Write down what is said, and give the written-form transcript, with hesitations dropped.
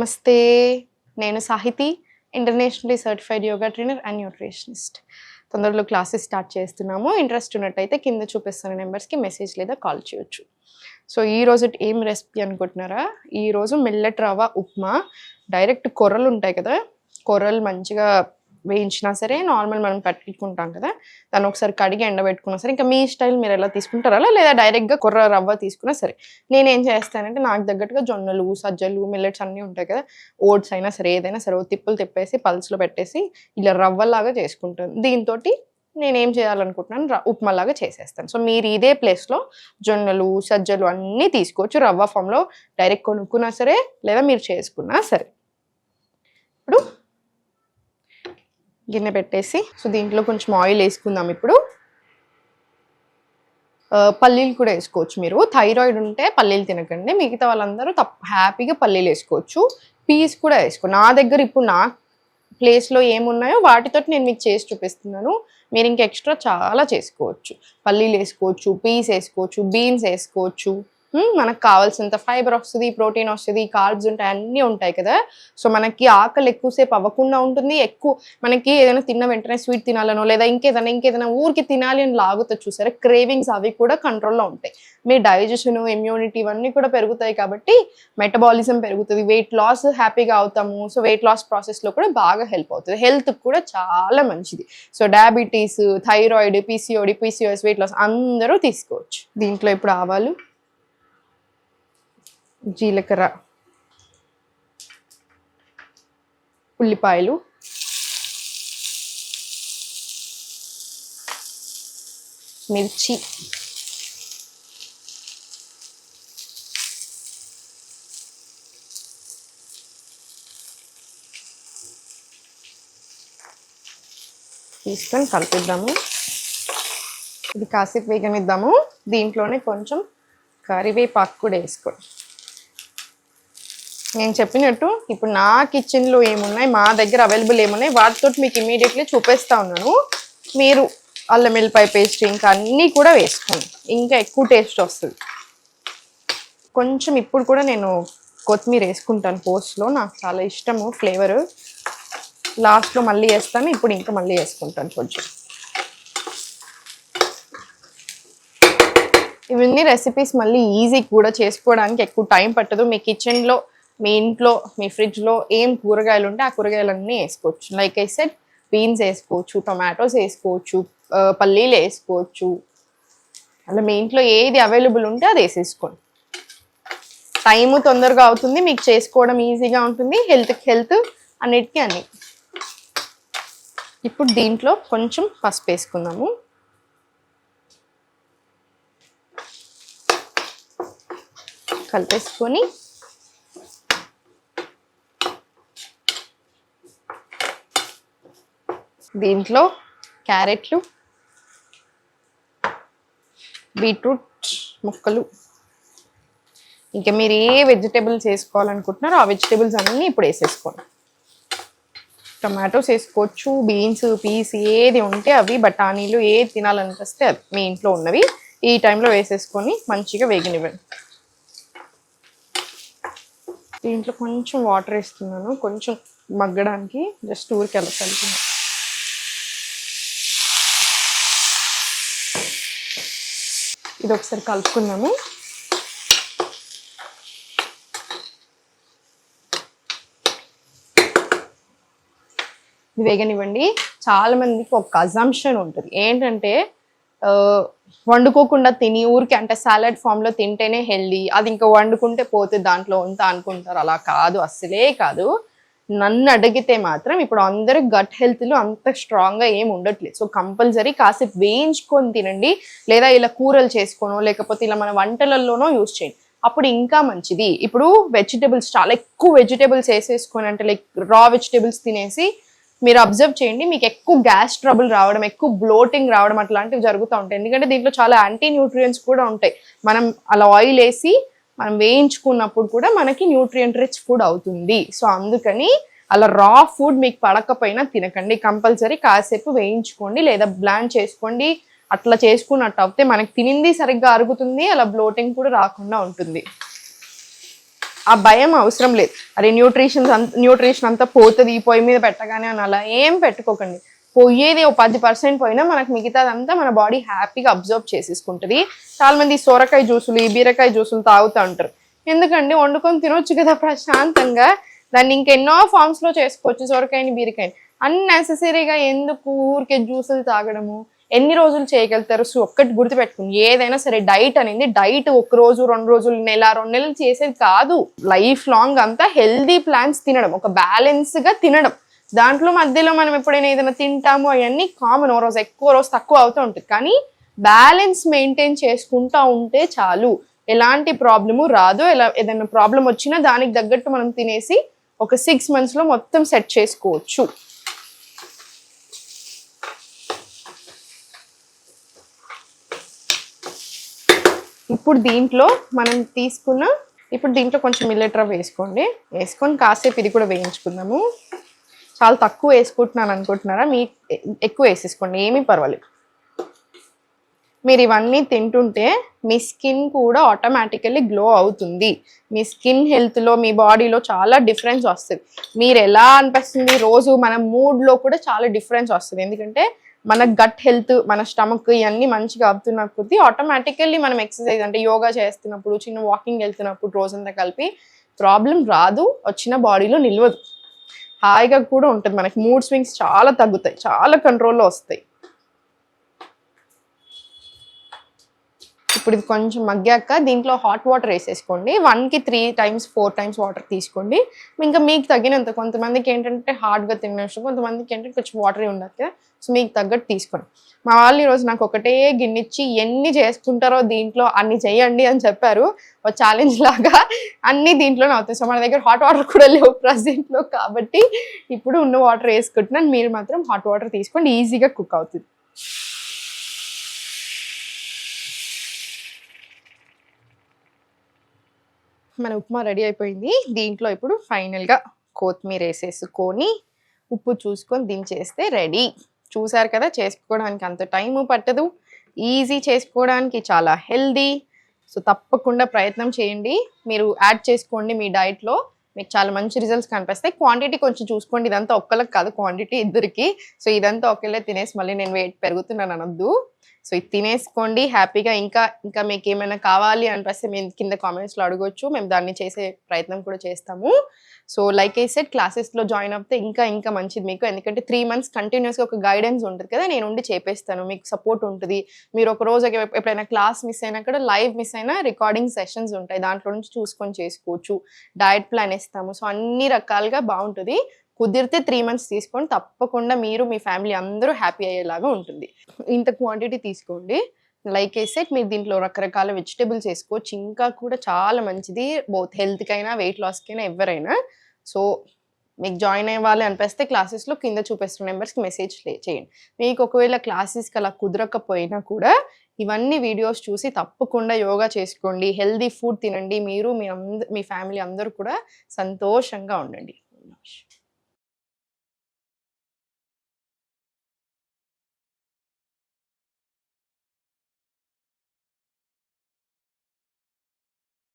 నమస్తే, నేను Sahithi, internationally certified yoga trainer and nutritionist. తొందరలో క్లాసెస్ స్టార్ట్ చేస్తున్నాము. ఇంట్రెస్ట్ ఉన్నట్టయితే కింద చూపిస్తున్న నెంబర్స్కి మెసేజ్ లేదా కాల్ చేయొచ్చు. సో ఈరోజు ఏం రెసిపీ అనుకుంటున్నారా? ఈరోజు మిల్లెట్ రవ్వ ఉప్మా. డైరెక్ట్ కొర్రలు ఉంటాయి కదా, కొర్రలు మంచిగా వేయించినా సరే, నార్మల్ మనం పట్టుకుంటాం కదా, దాన్ని ఒకసారి కడిగి ఎండబెట్టుకున్నా సరే, ఇంకా మీ స్టైల్ మీరు ఎలా తీసుకుంటారా లేదా డైరెక్ట్గా కొర్ర రవ్వ తీసుకున్నా సరే. నేనేం చేస్తానంటే నాకు తగ్గట్టుగా జొన్నలు, సజ్జలు, మిల్లెట్స్ అన్నీ ఉంటాయి కదా, ఓట్స్ అయినా సరే ఏదైనా సరే తిప్పులు తిప్పేసి పల్స్లో పెట్టేసి ఇలా రవ్వలాగా చేసుకుంటాను. దీంతో నేనేం చేయాలనుకుంటున్నాను, ఉప్మాలాగా చేసేస్తాను. సో మీరు ఇదే ప్లేస్లో జొన్నలు, సజ్జలు అన్నీ తీసుకోవచ్చు. రవ్వ ఫామ్లో డైరెక్ట్ కొనుక్కున్నా సరే లేదా మీరు చేసుకున్నా సరే. ఇప్పుడు గిన్నె పెట్టేసి సో దీంట్లో కొంచెం ఆయిల్ వేసుకుందాం. ఇప్పుడు పల్లీలు కూడా వేసుకోవచ్చు. మీరు థైరాయిడ్ ఉంటే పల్లీలు తినకండి, మిగతా వాళ్ళందరూ హ్యాపీగా పల్లీలు వేసుకోవచ్చు. పీస్ కూడా వేసుకో. నా దగ్గర ఇప్పుడు నా ప్లేస్లో ఏమున్నాయో వాటితో నేను మీకు చేసి చూపిస్తున్నాను. మీరు ఇంకా ఎక్స్ట్రా చాలా చేసుకోవచ్చు. పల్లీలు వేసుకోవచ్చు, పీస్ వేసుకోవచ్చు, బీన్స్ వేసుకోవచ్చు. మనకు కావాల్సినంత ఫైబర్ వస్తుంది, ప్రోటీన్ వస్తుంది, కార్బ్స్ ఉంటాయి, అన్నీ ఉంటాయి కదా. సో మనకి ఆకలి ఎక్కువసేపు అవ్వకుండా ఉంటుంది. మనకి ఏదైనా తిన్న వెంటనే స్వీట్ తినాలనో లేదా ఇంకేదైనా ఊరికి తినాలి అని లాగుతుంది చూసారా, క్రేవింగ్స్ అవి కూడా కంట్రోల్లో ఉంటాయి. మీ డైజెషన్, ఇమ్యూనిటీ ఇవన్నీ కూడా పెరుగుతాయి కాబట్టి మెటబాలిజం పెరుగుతుంది, వెయిట్ లాస్ హ్యాపీగా అవుతాము. సో వెయిట్ లాస్ ప్రాసెస్లో కూడా బాగా హెల్ప్ అవుతుంది, హెల్త్కి కూడా చాలా మంచిది. So diabetes, thyroid, PCOD, PCOS, weight loss అందరూ తీసుకోవచ్చు. దీంట్లో ఇప్పుడు ఆవాలు, జీలకర్ర, ఉల్లిపాయలు, మిర్చి, తీసుకొని కలిపిద్దాము. ఇది కాసేపు వేగనిద్దాము. దీంట్లోనే కొంచెం కరివేపాకు కూడా వేసుకోండి. నేను చెప్పినట్టు ఇప్పుడు నా కిచెన్లో ఏమున్నాయి, మా దగ్గర అవైలబుల్ ఏమున్నాయి వాటితో మీకు ఇమీడియట్లీ చూపిస్తూ ఉన్నాను. మీరు అల్లం వెల్లిపాయ పేస్ట్ ఇంకా అన్నీ కూడా వేసుకోండి, ఇంకా ఎక్కువ టేస్ట్ వస్తుంది. కొంచెం ఇప్పుడు కూడా నేను కొత్తిమీర వేసుకుంటాను పోస్ట్లో, నాకు చాలా ఇష్టము ఫ్లేవరు. లాస్ట్లో మళ్ళీ వేస్తాను, ఇప్పుడు ఇంకా మళ్ళీ వేసుకుంటాను కొంచెం. ఇవన్నీ రెసిపీస్ మళ్ళీ ఈజీ కూడా చేసుకోవడానికి, ఎక్కువ టైం పట్టదు. మీ కిచెన్లో, మీ ఇంట్లో, మీ ఫ్రిడ్జ్లో ఏం కూరగాయలు ఉంటే ఆ కూరగాయలన్నీ వేసుకోవచ్చు. లైక్ ఐ సెడ్, బీన్స్ వేసుకోవచ్చు, టొమాటోస్ వేసుకోవచ్చు, పల్లీలు వేసుకోవచ్చు. అలా మీ ఇంట్లో ఏది అవైలబుల్ ఉంటే అది వేసేసుకోండి. టైము తొందరగా అవుతుంది, మీకు చేసుకోవడం ఈజీగా ఉంటుంది, హెల్త్కి హెల్త్, అన్నిటికీ అన్ని. ఇప్పుడు దీంట్లో కొంచెం పసుపు వేసుకుందాము. కలిపేసుకొని దీంట్లో క్యారెట్లు, బీట్రూట్ ముక్కలు, ఇంకా మీరు ఏ వెజిటేబుల్స్ వేసుకోవాలనుకుంటున్నారో ఆ వెజిటేబుల్స్ అన్నీ ఇప్పుడు వేసేసుకోండి. టమాటోస్ వేసుకోవచ్చు, బీన్స్, పీస్ ఏది ఉంటే అవి, బఠానీలు ఏది తినాలనిపిస్తే అది మీ ఇంట్లో ఉన్నవి ఈ టైంలో వేసేసుకొని మంచిగా వేగనివ్వండి. దీంట్లో కొంచెం వాటర్ వేస్తున్నాను, కొంచెం మగ్గడానికి, జస్ట్ ఊరికి అలా కలిపి. ఇది ఒకసారి కలుపుకుందాము. వేగనివ్వండి. చాలా మందికి ఒక అజంప్షన్ ఉంటుంది ఏంటంటే, వండుకోకుండా తిని ఊరికి అంటే సాలడ్ ఫామ్లో తింటేనే హెల్దీ, అది ఇంకా వండుకుంటే పోతే దాంట్లో ఉంతా అనుకుంటారు. అలా కాదు, అస్సలే కాదు. నన్ను అడిగితే మాత్రం ఇప్పుడు అందరూ గట్ హెల్త్లో అంత స్ట్రాంగ్గా ఏమి ఉండట్లేదు. సో కంపల్సరీ కాసేపు వేయించుకొని తినండి, లేదా ఇలా కూరలు చేసుకోనో లేకపోతే ఇలా మన వంటలలోనో యూజ్ చేయండి, అప్పుడు ఇంకా మంచిది. ఇప్పుడు వెజిటేబుల్స్ చాలా ఎక్కువ వెజిటేబుల్స్ వేసేసుకొని అంటే లైక్ రా వెజిటేబుల్స్ తినేసి మీరు అబ్జర్వ్ చేయండి, మీకు ఎక్కువ గ్యాస్ ట్రబుల్ రావడం, ఎక్కువ బ్లోటింగ్ రావడం అట్లాంటివి జరుగుతూ ఉంటాయి. ఎందుకంటే దీంట్లో చాలా యాంటీ న్యూట్రియంట్స్ కూడా ఉంటాయి. మనం అలా ఆయిల్ వేసి మనం వేయించుకున్నప్పుడు కూడా మనకి న్యూట్రియంట్ రిచ్ ఫుడ్ అవుతుంది. సో అందుకని అలా రా ఫుడ్ మీకు పడకపోయినా తినకండి, కంపల్సరీ కాసేపు వేయించుకోండి లేదా బ్లాండ్ చేసుకోండి. అట్లా చేసుకున్నట్టు అయితే మనకి తినింది సరిగ్గా అరుగుతుంది, అలా బ్లోటింగ్ కూడా రాకుండా ఉంటుంది. ఆ భయం అవసరం లేదు. అరే న్యూట్రిషన్ అంతా పోతుంది ఈ పొయ్యి మీద పెట్టగానే అని అలా ఏం పెట్టుకోకండి. పోయేది 10% పోయినా మనకు మిగతాదంతా మన బాడీ హ్యాపీగా అబ్జర్వ్ చేసేసుకుంటుంది. చాలా మంది సొరకాయ జ్యూసులు ఈ బీరకాయ జ్యూసులు తాగుతూ ఉంటారు. ఎందుకండి, వండుకొని తినొచ్చు కదా ప్రశాంతంగా. దాన్ని ఇంకెన్నో ఫార్మ్స్ లో చేసుకోవచ్చు. సొరకాయని బీరకాయని అన్నెసెసరీగా ఎందుకు ఊరికే జ్యూసులు తాగడము? ఎన్ని రోజులు చేయగలుగుతారు? సో ఒక్కటి గుర్తుపెట్టుకుని, ఏదైనా సరే డైట్ అనేది డైట్ 1 రోజు 2 రోజులు నెల 2 నెలలు చేసేది కాదు. లైఫ్ లాంగ్ అంతా హెల్దీ ప్లాన్స్ తినడం, ఒక బ్యాలెన్స్ గా తినడం. దాంట్లో మధ్యలో మనం ఎప్పుడైనా ఏదైనా తింటాము అవన్నీ కామన్. ఓ రోజు ఎక్కువ రోజు తక్కువ అవుతూ ఉంటుంది. కానీ బ్యాలెన్స్ మెయింటైన్ చేసుకుంటా ఉంటే చాలు, ఎలాంటి ప్రాబ్లము రాదు. ఏదైనా ప్రాబ్లం వచ్చినా దానికి తగ్గట్టు మనం తినేసి ఒక 6 months లో మొత్తం సెట్ చేసుకోవచ్చు. ఇప్పుడు దీంట్లో కొంచెం మిల్లెట్ రవ్వ వేసుకోండి. వేసుకొని కాసేపు ఇది కూడా వేయించుకుందాము. చాలా తక్కువ వేసుకుంటున్నాను అనుకుంటున్నారా? మీ ఎక్కువ వేసేసుకోండి, ఏమీ పర్వాలేదు. మీరు ఇవన్నీ తింటుంటే మీ స్కిన్ కూడా ఆటోమేటికల్లీ గ్లో అవుతుంది. మీ స్కిన్ హెల్త్లో, మీ బాడీలో చాలా డిఫరెన్స్ వస్తుంది. మీరు ఎలా అనిపిస్తుంది రోజు మన మూడ్లో కూడా చాలా డిఫరెన్స్ వస్తుంది. ఎందుకంటే మన గట్ హెల్త్, మన స్టమక్ ఇవన్నీ మంచిగా అవుతున్న కొద్దీ ఆటోమేటికల్లీ మనం ఎక్సర్సైజ్ అంటే యోగా చేస్తున్నప్పుడు, చిన్న వాకింగ్ వెళ్తున్నప్పుడు రోజంతా కలిపి ప్రాబ్లం రాదు, వచ్చిన బాడీలో నిలవదు, హాయిగా కూడా ఉంటుంది. మనకి మూడ్ స్వింగ్స్ చాలా తగ్గుతాయి, చాలా కంట్రోల్లో వస్తాయి. ఇప్పుడు ఇది కొంచెం మగ్గాక దీంట్లో హాట్ వాటర్ వేసేసుకోండి. 1కి 3 times 4 times వాటర్ తీసుకోండి. ఇంకా మీకు తగినంత, కొంతమందికి ఏంటంటే హార్డ్గా తినేసి, కొంతమందికి ఏంటంటే కొంచెం వాటరీ ఉండదు కదా. సో మీకు తగ్గట్టు తీసుకోండి. మా వాళ్ళు ఈరోజు నాకు ఒకటే గిన్నెచ్చి ఎన్ని చేసుకుంటారో దీంట్లో అన్ని చేయండి అని చెప్పారు. ఒక ఛాలెంజ్ లాగా అన్ని దీంట్లోనే అవుతాయి. సో మన దగ్గర హాట్ వాటర్ కూడా లేవు ప్రజెంట్లో, కాబట్టి ఇప్పుడు ఉన్న వాటర్ వేసుకుంటున్నాను. మీరు మాత్రం హాట్ వాటర్ తీసుకోండి, ఈజీగా కుక్ అవుతుంది. మన ఉప్మా రెడీ అయిపోయింది. దీంట్లో ఇప్పుడు ఫైనల్గా కొత్తిమీర వేసేసుకొని ఉప్పు చూసుకొని దించేస్తే రెడీ. చూసారు కదా, చేసుకోవడానికి అంత టైము పట్టదు, ఈజీ చేసుకోవడానికి, చాలా హెల్దీ. సో తప్పకుండా ప్రయత్నం చేయండి, మీరు యాడ్ చేసుకోండి మీ డైట్లో, మీకు చాలా మంచి రిజల్ట్స్ కనిపిస్తాయి. క్వాంటిటీ కొంచెం చూసుకోండి, ఇదంతా ఒక్కళ్ళకి కాదు, క్వాంటిటీ ఇద్దరికి. సో ఇదంతా ఒకేళ్ళే తినేసి మళ్ళీ నేను వెయిట్ పెరుగుతున్నాను అనొద్దు. సో ఇది తినేసుకోండి హ్యాపీగా. ఇంకా మీకు ఏమైనా కావాలి అనిపిస్తే మేము కింద కామెంట్స్లో అడగొచ్చు, మేము దాన్ని చేసే ప్రయత్నం కూడా చేస్తాము. సో లైక్ ఐ సెడ్, క్లాసెస్లో జాయిన్ అవుతే ఇంకా మంచిది మీకు. ఎందుకంటే 3 months కంటిన్యూస్గా ఒక గైడెన్స్ ఉంటుంది కదా, నేను ఉండి చేపేస్తాను, మీకు సపోర్ట్ ఉంటుంది. మీరు ఒక రోజు ఎప్పుడైనా క్లాస్ మిస్ అయినా కూడా, లైవ్ మిస్ అయినా రికార్డింగ్ సెషన్స్ ఉంటాయి, దాంట్లో నుంచి చూసుకొని చేసుకోవచ్చు. డయట్ ప్లాన్ ఇస్తాము. సో అన్ని రకాలుగా బాగుంటుంది. కుదిరితే 3 months తీసుకోండి, తప్పకుండా మీరు మీ ఫ్యామిలీ అందరూ హ్యాపీ అయ్యేలాగా ఉంటుంది. ఇంత క్వాంటిటీ తీసుకోండి. లైక్ ఐ సెడ్, మీరు దీంట్లో రకరకాల వెజిటేబుల్స్ వేసుకోవచ్చు, ఇంకా కూడా చాలా మంచిది బోత్ హెల్త్కైనా వెయిట్ లాస్కైనా ఎవరైనా. సో మీకు జాయిన్ అవ్వాలి అనిపిస్తే క్లాసెస్లో కింద చూపిస్తున్న నెంబర్స్కి మెసేజ్ చేయండి. మీకు ఒకవేళ క్లాసెస్కి అలా కుదరకపోయినా కూడా ఇవన్నీ వీడియోస్ చూసి తప్పకుండా యోగా చేసుకోండి, హెల్దీ ఫుడ్ తినండి, మీరు మీ ఫ్యామిలీ అందరూ కూడా సంతోషంగా ఉండండి.